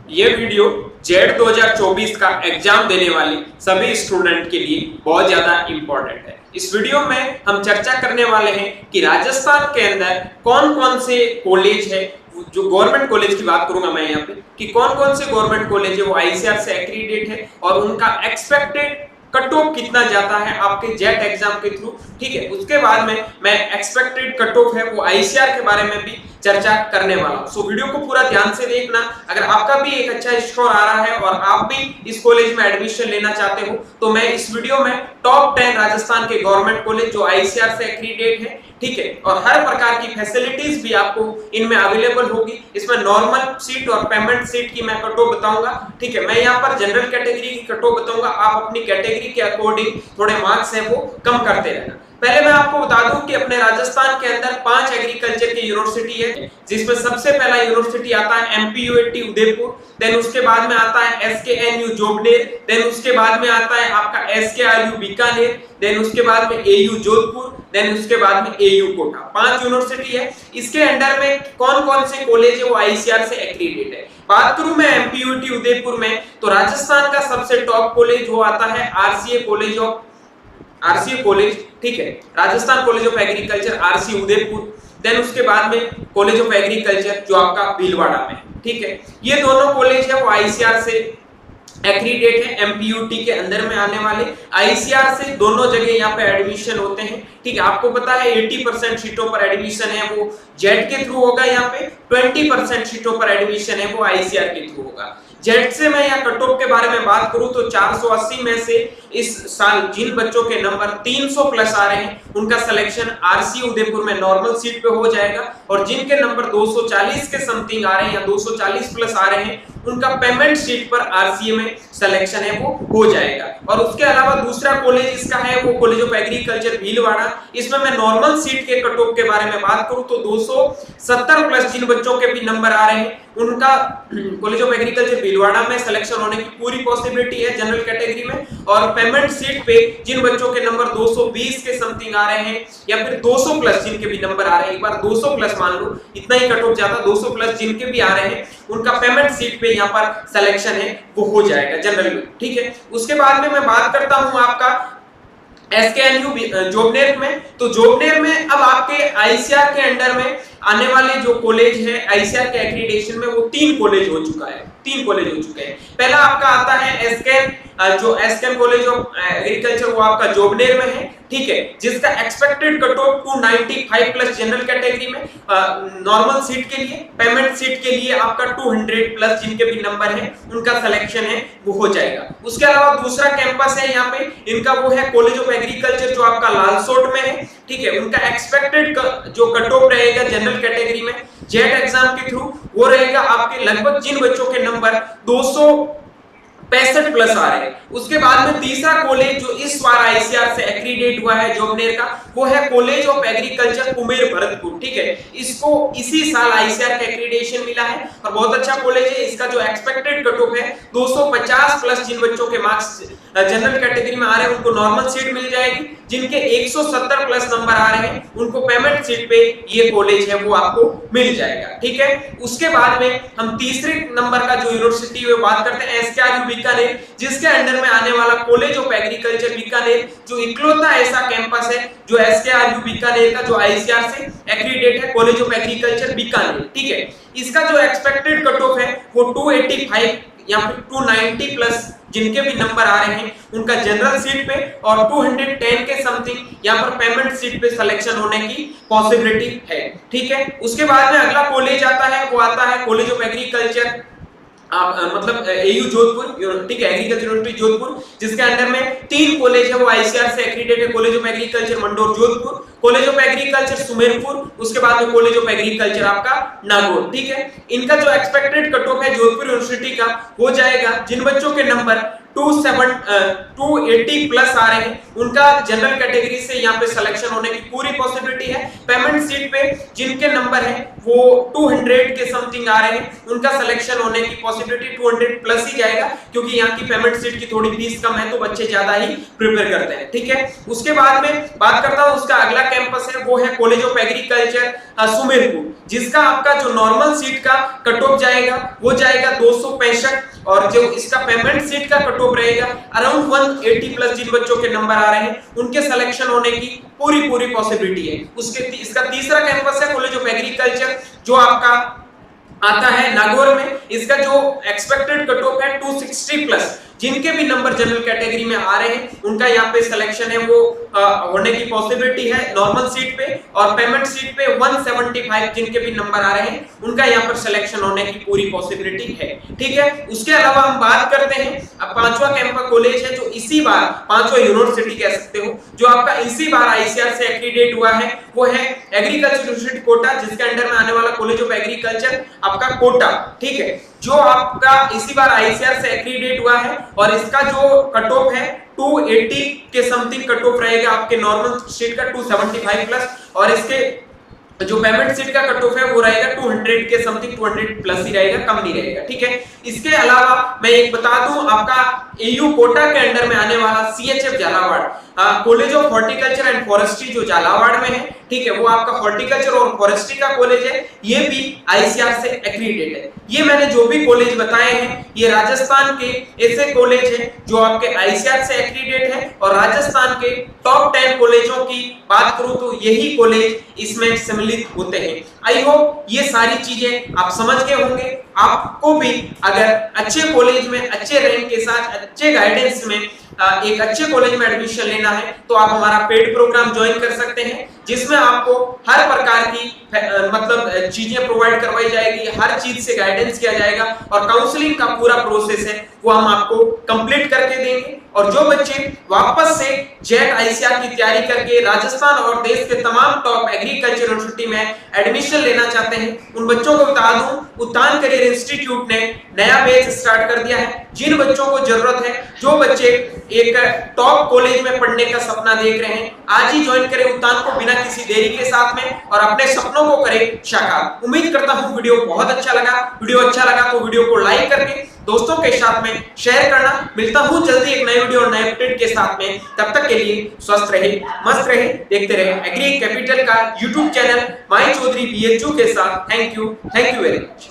ये video Z 2024 का exam देने वाले सभी स्टूडेंट के लिए बहुत ज्यादा इंपॉर्टेंट है। इस वीडियो में हम चर्चा करने वाले हैं कि राजस्थान के अंदर कौन कौन से कॉलेज है, जो गवर्नमेंट कॉलेज की बात करूंगा मैं यहाँ पे कि कौन कौन से गवर्नमेंट कॉलेज है वो आईसीआर से एक्रीडेट है और उनका एक्सपेक्टेड कट ऑफ कितना जाता है आपके जेट एग्जाम के थ्रू। ठीक है, उसके बाद में मैं एक्सपेक्टेड कट ऑफ है वो आईसीआर के बारे में भी चर्चा करने वाला हूं। सो वीडियो को पूरा ध्यान से देखना। अगर आपका भी एक अच्छा स्कोर आ रहा है और आप भी इस कॉलेज में एडमिशन लेना चाहते हो तो मैं इस वीडियो में टॉप 10 राजस्थान के गवर्नमेंट कॉलेज जो आईसीआर से एक्रीडेट है, ठीक है, और हर प्रकार की फैसिलिटीज भी आपको इनमें अवेलेबल होगी। इसमें नॉर्मल सीट और पेमेंट सीट की मैं कट ऑफ बताऊंगा। ठीक है, मैं यहाँ पर जनरल कैटेगरी की कट ऑफ बताऊंगा। आप अपनी कैटेगरी के अकॉर्डिंग थोड़े मार्क्स है वो कम करते रहना। पहले मैं आपको बता दूं कि अपने राजस्थान के अंदर 5 एग्रीकल्चर की यूनिवर्सिटी है, जिसमें सबसे पहला यूनिवर्सिटी आता है एमपीयूएटी उदयपुर, देन उसके बाद में आता है एसकेएनयू जोबनेर, देन उसके बाद में आता है आपका एसकेआरयू बीकानेर, देन उसके बाद में एयू जोधपुर, देन उसके बाद में एयू कोटा। 5 यूनिवर्सिटी है। इसके अंडर में कौन कौन से कॉलेज है वो आईसीआर से एक्रीडेट है। बात करूं मैं एमपीयूटी उदयपुर में तो राजस्थान का सबसे टॉप कॉलेज वो आता है आरसीए कॉलेज, ठीक है, Rajasthan college of agriculture RC Udaipur. Then उसके बाद में कॉलेज ऑफ एग्रीकल्चर जो आपका भीलवाड़ा में, ठीक है, ये दोनों कॉलेज है वो आईसीआर से एक्रीडेट है। एमपीयूटी के अंदर में आने वाले आईसीआर से दोनों जगह यहाँ पे एडमिशन होते हैं। ठीक है, आपको पता है 80% सीटों पर एडमिशन है वो जेट के थ्रू होगा, यहाँ पे 20% सीटों पर एडमिशन है वो आईसीआर के थ्रू होगा। जेट से मैं यहाँ कट ऑफ के बारे में बात करूं तो 480 में से इस साल जिन बच्चों के नंबर 300 प्लस आ रहे हैं उनका सिलेक्शन आरसी उदयपुर में नॉर्मल सीट पे हो जाएगा, और जिनके नंबर 240 के समथिंग आ रहे हैं या 240 प्लस आ रहे हैं उनका पेमेंट सीट पर आरसीए में सिलेक्शन है वो हो जाएगा। और उसके अलावा दूसरा कॉलेज इसका है वो कॉलेज ऑफ एग्रीकल्चर भीलवाड़ा। इसमें मैं नॉर्मल सीट के कट ऑफ के बारे में बात करूं तो 270 प्लस जिन बच्चों के भी नंबर आ रहे हैं उनका कॉलेज ऑफ एग्रीकल्चर भीलवाड़ा में सिलेक्शन होने की पूरी पॉसिबिलिटी है जनरल कैटेगरी में। और पेमेंट सीट पे जिन बच्चों के नंबर 220 के समथिंग आ रहे हैं या फिर 200 प्लस जिनके भी नंबर आ रहे हैं, एक बार 200 प्लस मान लो, इतना ही कट ऑफ जाता, 200 प्लस जिनके भी आ रहे हैं उनका पेमेंट सीट पे यहाँ पर सिलेक्शन है वो हो जाएगा जनरल में। ठीक है, उसके बाद में मैं बात करता हूं आपका एसकेएनयू जोबनेर में। तो जोबनेर में अब आपके आईसीआर के अंडर में आने वाले जो कॉलेज है आईसीआर के एक्रीडेशन में वो 3 कॉलेज हो चुका है, 3 कॉलेज हो चुके हैं। पहला आपका आता है एसकेएन कॉलेज ऑफ एग्रीकल्चर, वो आपका जोबनेर में है, ठीक है, जिसका expected cut off 295 plus general category में, नॉर्मल सीट के लिए, पेमेंट सीट के लिए आपका 200 प्लस जिनके भी नंबर है उनका सिलेक्शन है वो हो जाएगा। उसके अलावा दूसरा कैंपस है यहाँ पे इनका वो है कॉलेज ऑफ एग्रीकल्चर जो आपका लालसोट में है, ठीक है, उनका एक्सपेक्टेड जो कट ऑफ रहेगा जनरल कैटेगरी में जेट एग्जाम के थ्रू वो रहेगा आपके लगभग जिन बच्चों के नंबर 265 प्लस आ रहे हैं। उसके बाद में तीसरा कॉलेज जो इस बार आईसीआर से एक्रीडेट हुआ है जोबनेर का वो है college of agriculture Kumer Bharatpur, ठीक है, इसको इसी साल आईसीआर का एक्रीडेशन मिला है और बहुत अच्छा कॉलेज है। इसका जो एक्सपेक्टेड कट ऑफ है 250 प्लस जिन बच्चों के मार्क्स जनरल कैटेगरी में आ रहे हैं उनको नॉर्मल सीट मिल जाएगी, जिनके 170 प्लस नंबर आ रहे हैं उनको पेमेंट सीट पे ये कॉलेज है वो आपको मिल जाएगा। ठीक है, उसके बाद में हम तीसरे नंबर का जो यूनिवर्सिटी है बात करते हैं एसकेआरयू बीकानेर, जिसके अंडर में आने वाला कॉलेज ऑफ एग्रीकल्चर बीकानेर जो इकलौता ऐसा कैंपस है जो एसकेआरयू बीकानेर का जो आईसीआर से एक्रीडेट है, कॉलेज ऑफ एग्रीकल्चर बीकानेर, ठीक है, इसका जो एक्सपेक्टेड कट ऑफ है वो 285 या फिर 290 प्लस जिनके भी नंबर आ रहे हैं उनका जनरल सीट पे और 210 के समथिंग यहाँ पर पेमेंट सीट पे सिलेक्शन होने की पॉसिबिलिटी है। ठीक है, उसके बाद में अगला कॉलेज आता है वो आता है कॉलेज ऑफ एग्रीकल्चर मतलब एयू जोधपुर, ठीक है, एग्रीकल्चर यूनिवर्सिटी जोधपुर, जिसके अंडर में 3 कॉलेज है वो आईसीआर से एक्रीडेट है, college of agriculture Mandore Jodhpur, college of agriculture Sumerpur, उसके बाद में कॉलेज ऑफ एग्रीकल्चर आपका नागौर। ठीक है, इनका जो एक्सपेक्टेड कट ऑफ है जोधपुर यूनिवर्सिटी का हो जाएगा जिन बच्चों के नंबर 280 प्लस आ रहे हैं, उनका जनरल कैटेगरी से यहाँ पे सिलेक्शन होने की पूरी पॉसिबिलिटी है। पेमेंट सीट पे जिनके नंबर है वो 200 के समथिंग आ रहे हैं, उनका सिलेक्शन होने की पॉसिबिलिटी 200 प्लस ही जाएगा, क्योंकि यहाँ की पेमेंट सीट की थोड़ी फीस कम है तो बच्चे ज्यादा ही प्रिपेयर करते हैं। ठीक है, उसके बाद में बात करता हूँ उसका अगला कैंपस है वो है कॉलेज ऑफ एग्रीकल्चर सुमेरपुर, जिसका आपका जो नॉर्मल सीट का कट ऑफ जाएगा वो जाएगा 265, और जो इसका पेमेंट सीट का कट ऑफ रहेगा अराउंड 180 प्लस। जिन बच्चों के नंबर आ रहे हैं उनके सिलेक्शन होने की पूरी पॉसिबिलिटी है। उसके इसका तीसरा कैंपस है कॉलेज ऑफ एग्रीकल्चर जो आपका आता है नागौर में। इसका जो एक्सपेक्टेड कट ऑफ है 260 प्लस। जिनके भी नंबर जनरल कैटेगरी में आ रहे हैं उनका यहाँ पे सिलेक्शन है वो होने की पॉसिबिलिटी है नॉर्मल सीट पे, और पेमेंट सीट पे 175 जिनके भी नंबर आ रहे हैं उनका यहाँ पर सिलेक्शन होने की पूरी पॉसिबिलिटी है। ठीक है, उसके अलावा हम बात करते हैं अब पांचवा कैंपस कॉलेज है जो इसी बार पांचवा यूनिवर्सिटी कह सकते हो जो आपका इसी बार आईसीआर से एक्रीडेट हुआ है, वो है एग्रीकल्चर यूनिवर्सिटी कोटा, जिसके अंडर में आने वाला कॉलेज ऑफ एग्रीकल्चर आपका कोटा। ठीक है, जो आपका इसी बार आईसीआर से एक्रीडेट हुआ है, और इसका जो कट ऑफ है 280 के समथिंग कट ऑफ रहेगा, आपके नॉर्मल सीट का 275 प्लस, और इसके जो पेमेंट सीट का कट ऑफ है वो रहेगा 200 के समथिंग, 200 प्लस ही रहेगा, कम नहीं रहेगा। ठीक है, इसके अलावा मैं एक बता दूं आपका एयू कोटा के अंडर में आने वाला CHF Jhalawar college of horticulture and forestry जो झालावाड़ में है, ठीक है, वो आपका हॉर्टिकल्चर और फॉरेस्ट्री का कॉलेज है, ये भी आईसीआर से एक्रीडेटेड है। ये मैंने जो भी कॉलेज बताए हैं ये राजस्थान के ऐसे कॉलेज हैं जो आपके आईसीआर से एक्रीडेट है, और राजस्थान के टॉप 10 कॉलेजों की बात करूं तो यही कॉलेज इसमें सम्मिलित होते हैं। आई होप ये सारी चीजें आप समझ गए होंगे। आपको भी अगर अच्छे कॉलेज में अच्छे रैंक के साथ अच्छे गाइडेंस में एक अच्छे कॉलेज में एडमिशन लेना है तो आप हमारा पेड प्रोग्राम ज्वाइन कर सकते हैं, जिसमें आपको हर प्रकार की मतलब चीजें प्रोवाइड करवाई जाएगी, हर चीज से गाइडेंस किया जाएगा, और काउंसलिंग का पूरा प्रोसेस है वो हम आपको कंप्लीट करके देंगे। और जो बच्चे वापस से जेट आईसीआर की तैयारी करके राजस्थान और देश के तमाम टॉप एग्रीकल्चर यूनिवर्सिटी में एडमिशन लेना चाहते हैं, उन बच्चों को बता दूं उत्थान करियर इंस्टीट्यूट ने नया बैच स्टार्ट कर दिया है। जिन बच्चों को जरूरत है, जो बच्चे एक टॉप कॉलेज में पढ़ने का सपना देख रहे हैं, आज ही ज्वाइन करें उत्थान को बिना किसी देरी के साथ में, और अपने सपनों को करें साकार। उम्मीद करता हूं वीडियो बहुत अच्छा लगा। वीडियो अच्छा लगा तो वीडियो को लाइक करके दोस्तों के साथ में शेयर करना। मिलता हूं जल्दी एक नई वीडियो और नए अपडेट के साथ में, तब तक के लिए स्वस्थ रहे, मस्त रहे, देखते रहे एग्री कैपिटल का यूट्यूब चैनल माई चौधरी बीएचयू के साथ। Thank you very much.